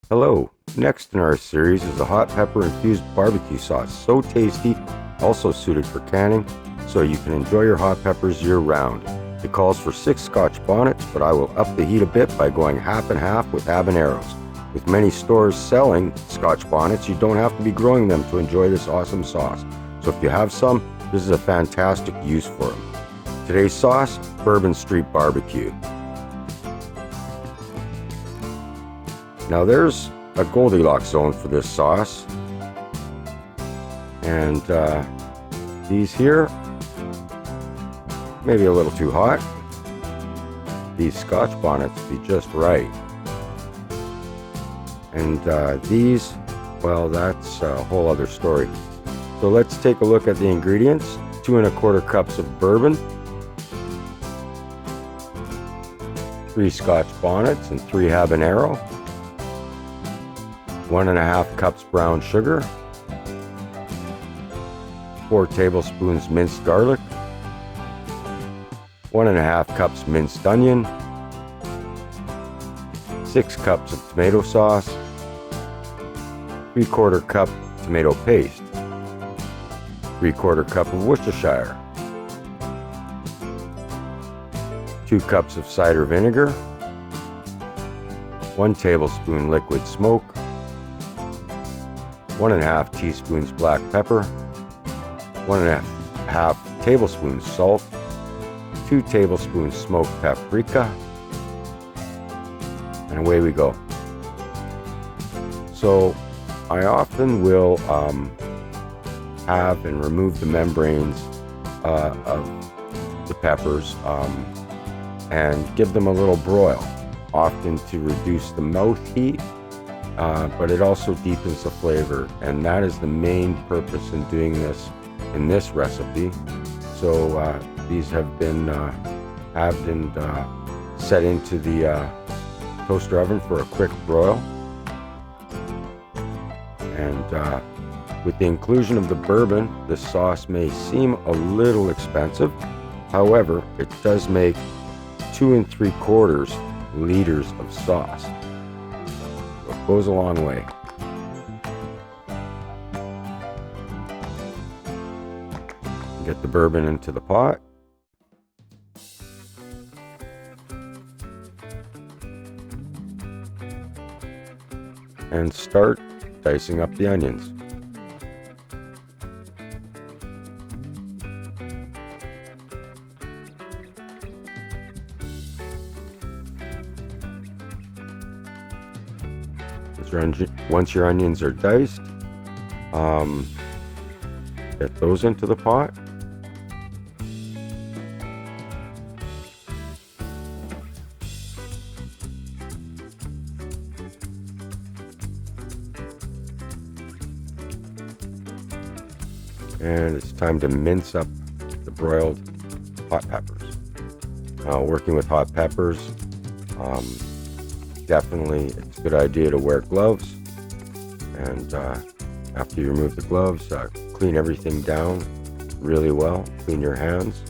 Hello, next in our series is a hot pepper infused barbecue sauce. So tasty, also suited for canning, so you can enjoy your hot peppers year round. It calls for 6 Scotch bonnets, but I will up the heat a bit by going half and half with habaneros. With many stores selling Scotch bonnets, you don't have to be growing them to enjoy this awesome sauce. So if you have some, this is a fantastic use for them. Today's sauce, Bourbon Street BBQ. Now there's a Goldilocks zone for this sauce, and these here, maybe a little too hot. These Scotch bonnets be just right, and these, well, that's a whole other story. So let's take a look at the ingredients. 2 1/4 cups of bourbon, 3 Scotch bonnets and 3 habanero, 1 1/2 cups brown sugar, 4 tablespoons minced garlic, 1 1/2 cups minced onion, 6 cups of tomato sauce, 3/4 cup tomato paste, 3/4 cup of Worcestershire, 2 cups of cider vinegar, 1 tablespoon liquid smoke, 1 1/2 teaspoons black pepper, 1 1/2 tablespoons salt, 2 tablespoons smoked paprika, and away we go. So I often will have and remove the membranes of the peppers and give them a little broil, often to reduce the mouth heat. But it also deepens the flavor, and that is the main purpose in doing this in this recipe. So these have been halved and set into the toaster oven for a quick broil. And with the inclusion of the bourbon, the sauce may seem a little expensive. However, it does make 2 3/4 liters of sauce. Goes a long way. Get the bourbon into the pot. And start dicing up the onions. Once your onions are diced, get those into the pot. And it's time to mince up the broiled hot peppers. Now, working with hot peppers, definitely it's a good idea to wear gloves, and after you remove the gloves, clean everything down really well. Clean your hands.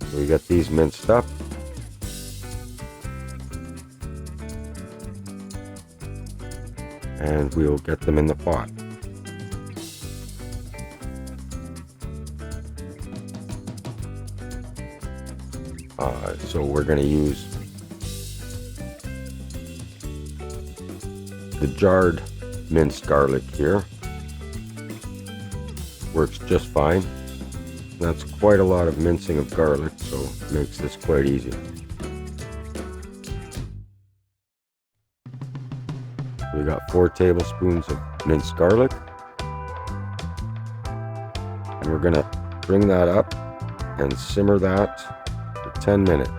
So we got these minced up. And we'll get them in the pot. So we're going to use the jarred minced garlic here. Works just fine. That's quite a lot of mincing of garlic, so it makes this quite easy. We got 4 tablespoons of minced garlic, and we're going to bring that up and simmer that for 10 minutes.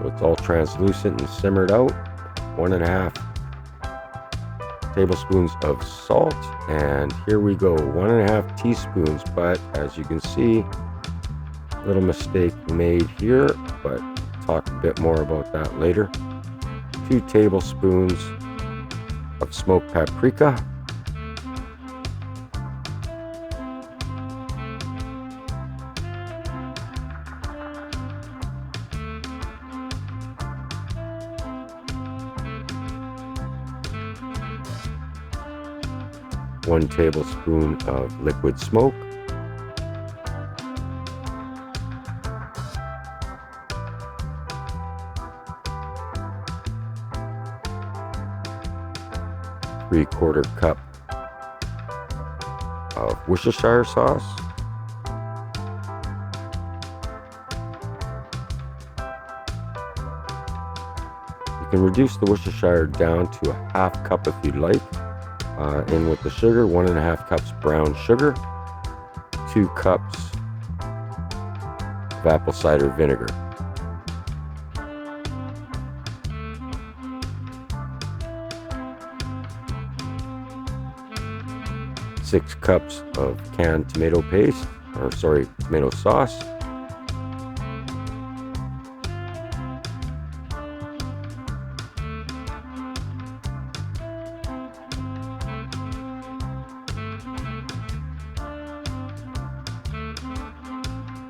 So it's all translucent and simmered out. 1 1/2 tablespoons of salt, and here we go, 1 1/2 teaspoons, but as you can see, little mistake made here, but talk a bit more about that later. 2 tablespoons of smoked paprika, 1 tablespoon of liquid smoke, three-quarter cup of Worcestershire sauce, you can reduce the Worcestershire down to a half cup if you'd like. In with the sugar, 1.5 cups brown sugar, 2 cups of apple cider vinegar. Six cups of canned tomato paste, tomato sauce.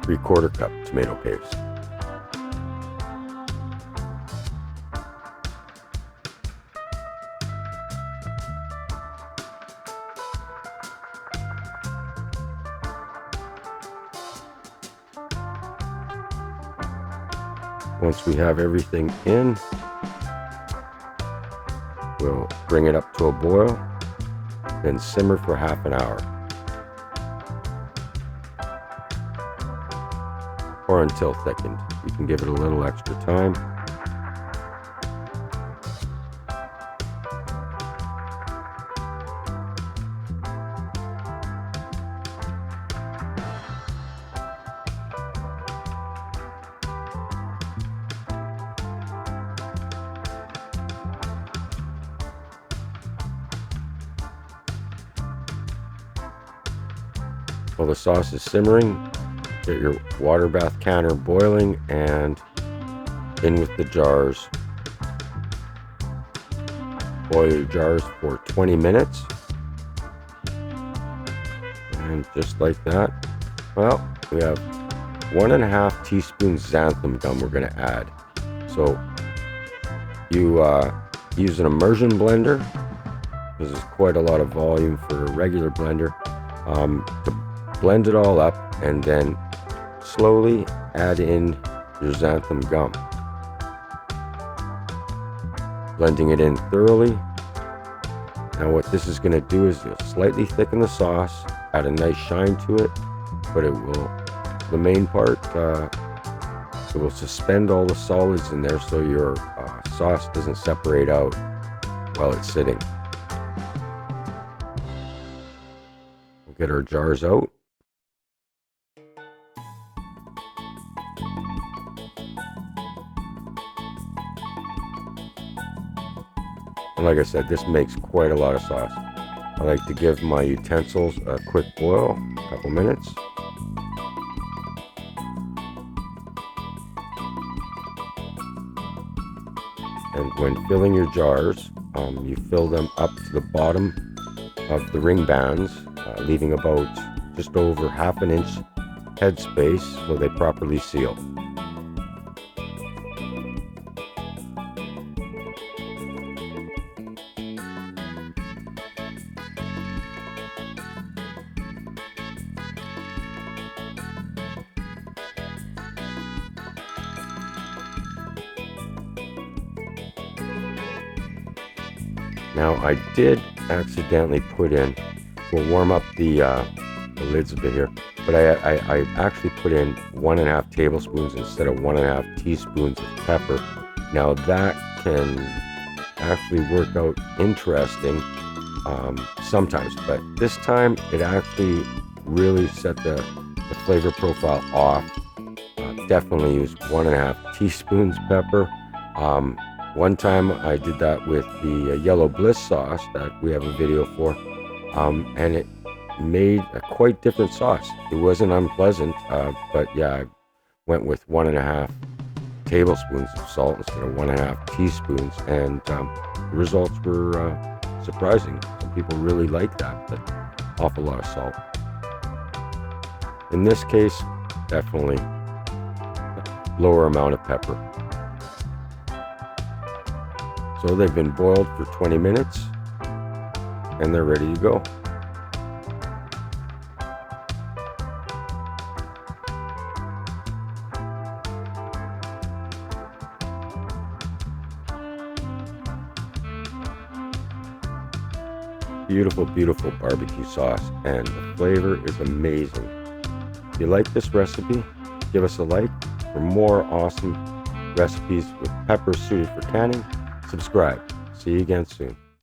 Three-quarter cup tomato paste. Once we have everything in, we'll bring it up to a boil, then simmer for half an hour. Or until thickened. You can give it a little extra time. While the sauce is simmering, get your water bath canner boiling and in with the jars. Boil your jars for 20 minutes. And just like that, well, we have 1.5 teaspoons xanthan gum we're going to add. So you use an immersion blender. This is quite a lot of volume for a regular blender. To blend it all up and then slowly add in your xanthan gum. Blending it in thoroughly. Now what this is going to do is slightly thicken the sauce, add a nice shine to it, but it will, the main part, it will suspend all the solids in there so your sauce doesn't separate out while it's sitting. We'll get our jars out. And like I said, this makes quite a lot of sauce. I like to give my utensils a quick boil, a couple minutes. And when filling your jars, you fill them up to the bottom of the ring bands, leaving about just over 1/2 inch headspace so they properly seal. Now I did accidentally put in, we'll warm up the lids a bit here, but I actually put in 1.5 tablespoons instead of 1.5 teaspoons of pepper. Now that can actually work out interesting sometimes, but this time it actually really set the flavor profile off. Definitely use 1.5 teaspoons pepper. One time I did that with the Yellow Bliss sauce that we have a video for, and it made a quite different sauce. It wasn't unpleasant, but yeah, I went with 1.5 tablespoons of salt instead of 1.5 teaspoons, and the results were surprising. Some people really like that, but awful lot of salt. In this case, definitely lower amount of pepper. So they've been boiled for 20 minutes and they're ready to go. beautiful, beautiful barbecue sauce, and the flavor is amazing. If you like this recipe, give us a like. For more awesome recipes with peppers suited for canning, subscribe. See you again soon.